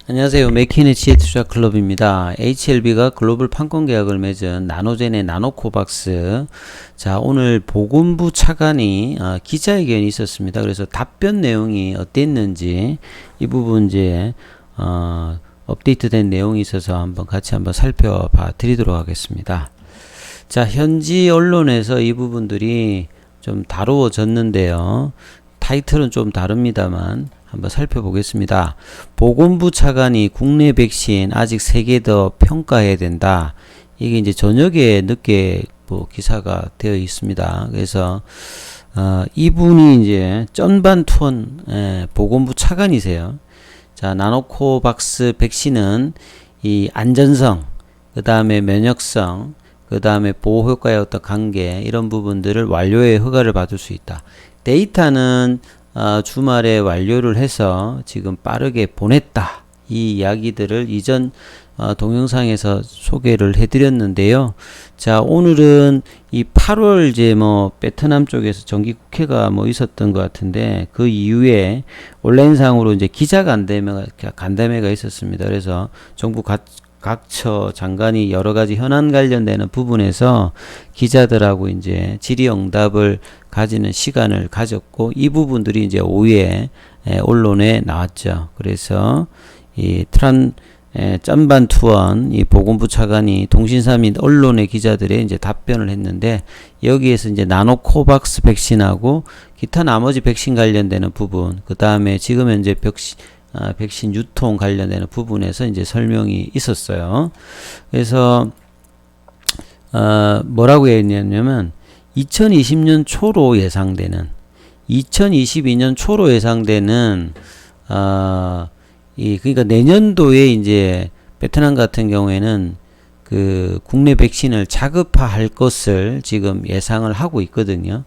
안녕하세요. 맥킨의 지혜투자클럽입니다. HLB가 글로벌 판권 계약을 맺은 나노젠의 나노코박스. 자, 오늘 보건부 차관이 기자회견이 있었습니다. 그래서 답변 내용이 어땠는지 이 부분 이제 업데이트된 내용이 있어서 같이 한번 살펴봐 드리도록 하겠습니다. 자, 현지 언론에서 이 부분들이 좀 다루어졌는데요. 타이틀은 좀 다릅니다만 한번 살펴보겠습니다. 보건부 차관이 국내 백신 아직 3개 더 평가해야 된다. 이게 이제 저녁에 늦게 기사가 되어 있습니다. 그래서 이분이 이제 쩐반투원 보건부 차관이세요. 자, 나노코박스 백신은 이 안전성, 그 다음에 면역성, 그 다음에 보호효과의 어떤 관계 이런 부분들을 완료의 허가를 받을 수 있다. 데이터는 주말에 완료를 해서 지금 빠르게 보냈다. 이 이야기들을 이전 동영상에서 소개를 해드렸는데요. 자, 오늘은 이 8월 이제 베트남 쪽에서 정기국회가 있었던 것 같은데 그 이후에 온라인상으로 이제 기자간담회가 있었습니다. 그래서 정부 각처 장관이 여러 가지 현안 관련되는 부분에서 기자들하고 이제 질의응답을 가지는 시간을 가졌고 이 부분들이 이제 오후에 언론에 나왔죠. 그래서 이 쩐반투원 이 보건부 차관이 통신사 및 언론의 기자들의 이제 답변을 했는데 여기에서 이제 나노코박스 백신하고 기타 나머지 백신 관련되는 부분, 그 다음에 지금 현재 백신 유통 관련되는 부분에서 이제 설명이 있었어요. 그래서 뭐라고 했냐면 2020년 초로 예상되는 2022년 초로 예상되는 그러니까 내년도에 이제 베트남 같은 경우에는 그 국내 백신을 자급화할 것을 지금 예상을 하고 있거든요.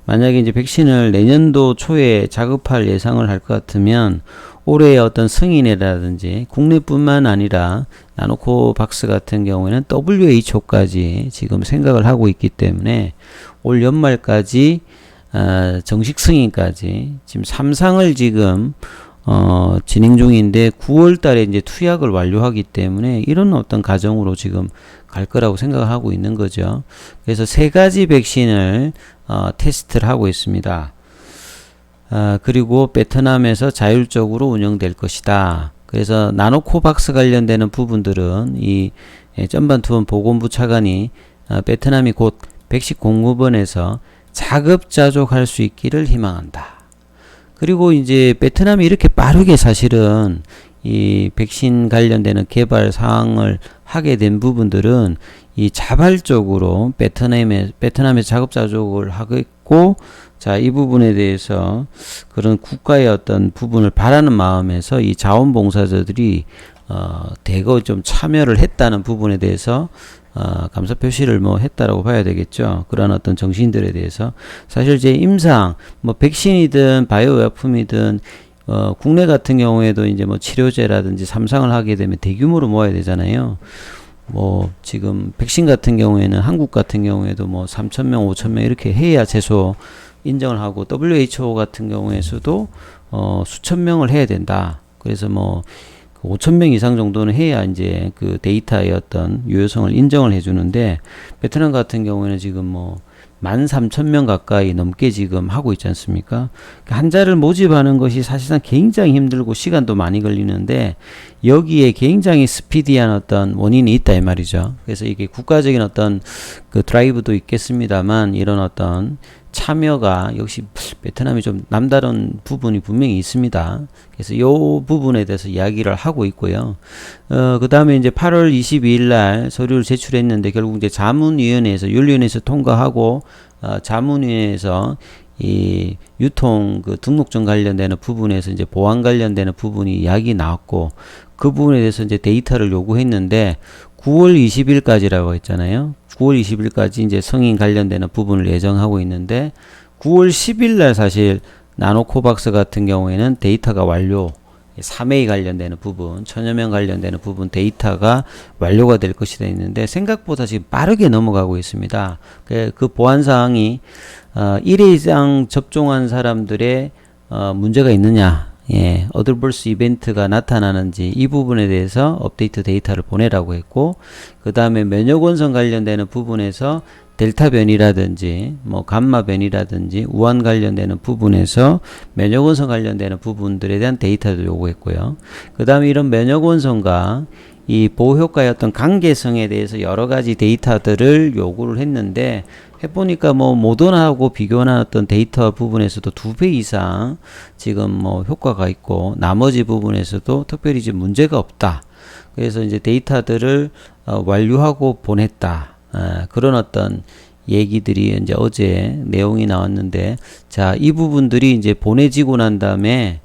만약에 이제 백신을 내년도 초에 자급할 예상을 할 것 같으면 올해의 어떤 승인이라든지 국내뿐만 아니라 나노코박스 같은 경우에는 WHO까지 지금 생각을 하고 있기 때문에 올 연말까지 정식 승인까지 지금 3상을 지금 진행 중인데 9월 달에 이제 투약을 완료하기 때문에 이런 어떤 과정으로 지금 갈 거라고 생각을 하고 있는 거죠. 그래서 3가지 백신을 테스트를 하고 있습니다. 그리고 베트남에서 자율적으로 운영될 것이다. 그래서 나노코박스 관련되는 부분들은 이 쩐반투원 보건부 차관이 베트남이 곧 백신 공급원에서 자급자족할 수 있기를 희망한다. 그리고 이제 베트남이 이렇게 빠르게 사실은 이 백신 관련되는 개발 사항을 하게 된 부분들은 이 자발적으로 베트남에 자급자족을 하겠고, 자, 이 부분에 대해서 그런 국가의 어떤 부분을 바라는 마음에서 이 자원봉사자들이 대거 좀 참여를 했다는 부분에 대해서 감사 표시를 했다라고 봐야 되겠죠. 그런 어떤 정신들에 대해서 사실 제 임상 백신이든 바이오약품이든 국내 같은 경우에도 이제 치료제라든지 3상을 하게 되면 대규모로 모아야 되잖아요. 지금 백신 같은 경우에는 한국 같은 경우에도 3,000명, 5,000명 이렇게 해야 최소 인정을 하고 WHO 같은 경우에서도 수천 명을 해야 된다. 그래서 5,000명 이상 정도는 해야 이제 그 데이터의 어떤 유효성을 인정을 해주는데 베트남 같은 경우에는 지금 13,000명 가까이 넘게 지금 하고 있지 않습니까? 환자를 모집하는 것이 사실상 굉장히 힘들고 시간도 많이 걸리는데 여기에 굉장히 스피디한 어떤 원인이 있다 이 말이죠. 그래서 이게 국가적인 어떤 그 드라이브도 있겠습니다만 이런 어떤 참여가 역시 베트남이 좀 남다른 부분이 분명히 있습니다. 그래서 이 부분에 대해서 이야기를 하고 있고요. 그 다음에 이제 8월 22일 날 서류를 제출했는데 결국 이제 자문위원회에서 윤리위원회에서 통과하고 자문위원회에서 이 유통 그 등록증 관련되는 부분에서 이제 보안 관련되는 부분이 이야기 나왔고 그 부분에 대해서 이제 데이터를 요구했는데 9월 20일까지라고 했잖아요. 9월 20일까지 이제 승인 관련되는 부분을 예정하고 있는데 9월 10일 날 사실 나노코박스 같은 경우에는 데이터가 완료 3A 관련되는 부분, 1000여 명 관련되는 부분 데이터가 완료가 될 것이다 했는데 생각보다 지금 빠르게 넘어가고 있습니다. 그 보안사항이 1회 이상 접종한 사람들의 문제가 있느냐 예, 어드버스 이벤트가 나타나는지 이 부분에 대해서 업데이트 데이터를 보내라고 했고, 그 다음에 면역 원성 관련되는 부분에서 델타 변이라든지 뭐 감마 변이라든지 우한 관련되는 부분에서 면역 원성 관련되는 부분들에 대한 데이터도 요구했고요. 그 다음에 이런 면역 원성과 이 보호 효과의 어떤 관계성에 대해서 여러 가지 데이터들을 요구를 했는데, 해보니까 뭐 모더나하고 비교한 어떤 데이터 부분에서도 2배 이상 지금 뭐 효과가 있고, 나머지 부분에서도 특별히 이제 문제가 없다. 그래서 이제 데이터들을 완료하고 보냈다. 그런 어떤 얘기들이 이제 어제 내용이 나왔는데, 자, 이 부분들이 이제 보내지고 난 다음에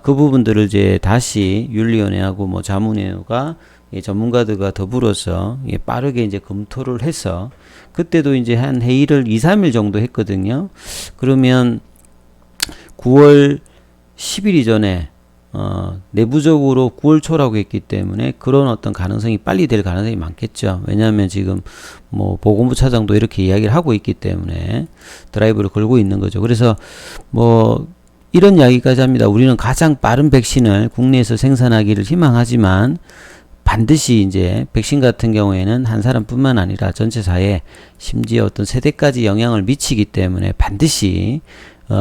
그 부분들을 이제 다시 윤리위원회하고 뭐 자문위원회가 전문가들과 더불어서 빠르게 이제 검토를 해서, 그때도 이제 한 회의를 2, 3일 정도 했거든요. 그러면 9월 10일 이전에 내부적으로 9월 초라고 했기 때문에 그런 어떤 가능성이 빨리 될 가능성이 많겠죠. 왜냐하면 지금 뭐 보건부 차장도 이렇게 이야기를 하고 있기 때문에 드라이브를 걸고 있는 거죠. 그래서 뭐 이런 이야기까지 합니다. 우리는 가장 빠른 백신을 국내에서 생산하기를 희망하지만, 반드시 이제 백신 같은 경우에는 한 사람뿐만 아니라 전체 사회, 심지어 어떤 세대까지 영향을 미치기 때문에 반드시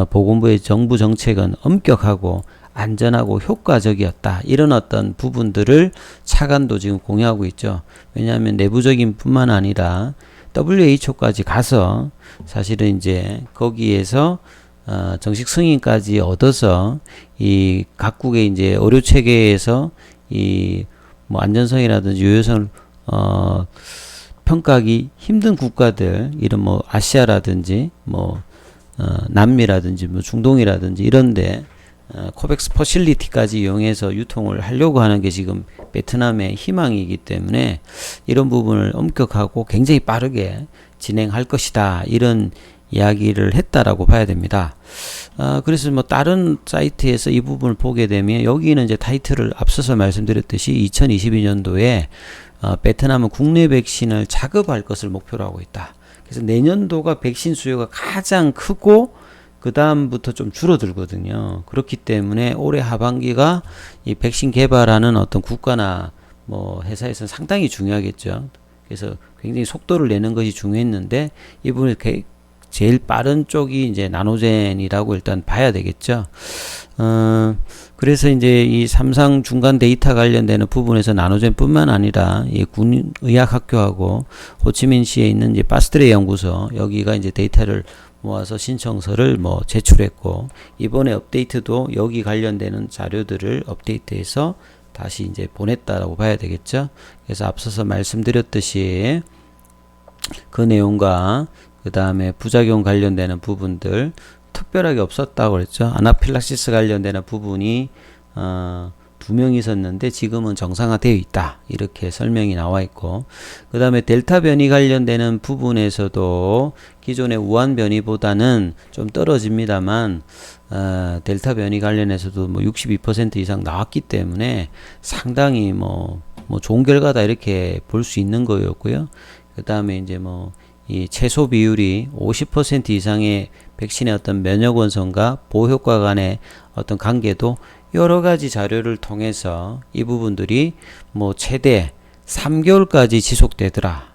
보건부의 정부 정책은 엄격하고 안전하고 효과적이었다. 이런 어떤 부분들을 차관도 지금 공유하고 있죠. 왜냐하면 내부적인 뿐만 아니라 WHO까지 가서 사실은 이제 거기에서 정식 승인까지 얻어서 이 각국의 이제 의료 체계에서 이 뭐 안전성이라든지 유효성을 평가하기 힘든 국가들, 이런 뭐 아시아라든지 뭐 남미라든지 뭐 중동이라든지 이런데 코백스 퍼실리티까지 이용해서 유통을 하려고 하는 게 지금 베트남의 희망이기 때문에 이런 부분을 엄격하고 굉장히 빠르게 진행할 것이다, 이런 이야기를 했다라고 봐야 됩니다. 그래서 뭐 다른 사이트에서 이 부분을 보게 되면, 여기는 이제 타이틀을 앞서서 말씀드렸듯이 2022년도에 베트남은 국내 백신을 자급할 것을 목표로 하고 있다. 그래서 내년도가 백신 수요가 가장 크고 그 다음부터 좀 줄어들거든요. 그렇기 때문에 올해 하반기가 이 백신 개발하는 어떤 국가나 뭐 회사에서는 상당히 중요하겠죠. 그래서 굉장히 속도를 내는 것이 중요했는데, 이 부분을 제일 빠른 쪽이 이제 나노젠이라고 일단 봐야 되겠죠. 그래서 이제 이 삼상 중간 데이터 관련되는 부분에서 나노젠 뿐만 아니라 이 군의학학교하고 호치민시에 있는 이제 파스트레 연구소, 여기가 이제 데이터를 모아서 신청서를 뭐 제출했고, 이번에 업데이트도 여기 관련되는 자료들을 업데이트해서 다시 이제 보냈다라고 봐야 되겠죠. 그래서 앞서서 말씀드렸듯이 그 내용과 그 다음에 부작용 관련되는 부분들 특별하게 없었다고 그랬죠. 아나필락시스 관련되는 부분이 2명 있었는데 지금은 정상화되어 있다, 이렇게 설명이 나와 있고, 그 다음에 델타 변이 관련되는 부분에서도 기존의 우한 변이보다는 좀 떨어집니다만, 델타 변이 관련해서도 뭐 62% 이상 나왔기 때문에 상당히 뭐 좋은 결과다, 이렇게 볼 수 있는 거였고요. 그 다음에 이제 이 최소 비율이 50% 이상의 백신의 어떤 면역 원성과 보호 효과 간의 어떤 관계도 여러 가지 자료를 통해서 이 부분들이 뭐 최대 3개월까지 지속되더라.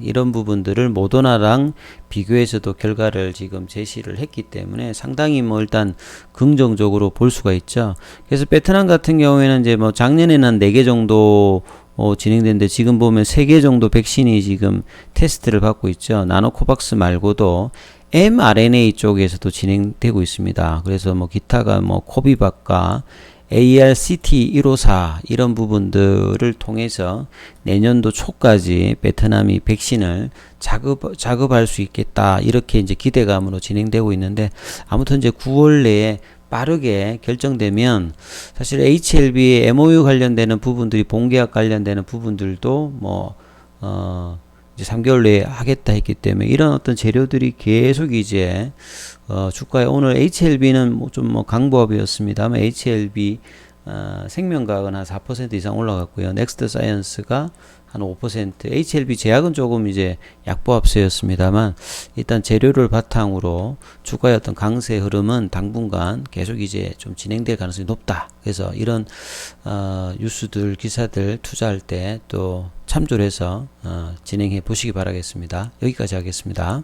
이런 부분들을 모더나랑 비교해서도 결과를 지금 제시를 했기 때문에 상당히 뭐 일단 긍정적으로 볼 수가 있죠. 그래서 베트남 같은 경우에는 이제 뭐 작년에는 한 4개 정도 진행됐는데, 지금 보면 3개 정도 백신이 지금 테스트를 받고 있죠. 나노코박스 말고도 mRNA 쪽에서도 진행되고 있습니다. 그래서 뭐 기타가 뭐 코비박과 ARCT154 이런 부분들을 통해서 내년도 초까지 베트남이 백신을 자급할 수 있겠다, 이렇게 이제 기대감으로 진행되고 있는데, 아무튼 이제 9월 내에 빠르게 결정되면 사실 HLB MOU 관련되는 부분들이, 본계약 관련되는 부분들도 뭐 이제 3개월 내에 하겠다 했기 때문에 이런 어떤 재료들이 계속 이제 주가에, 오늘 HLB는 좀 강보합이었습니다만 HLB 생명과학은 한 4% 이상 올라갔고요. 넥스트 사이언스가 한 5%, HLB 제약은 조금 이제 약보합세였습니다만 일단 재료를 바탕으로 주가의 어떤 강세 흐름은 당분간 계속 이제 좀 진행될 가능성이 높다. 그래서 이런 뉴스들, 기사들 투자할 때 또 참조를 해서 진행해 보시기 바라겠습니다. 여기까지 하겠습니다.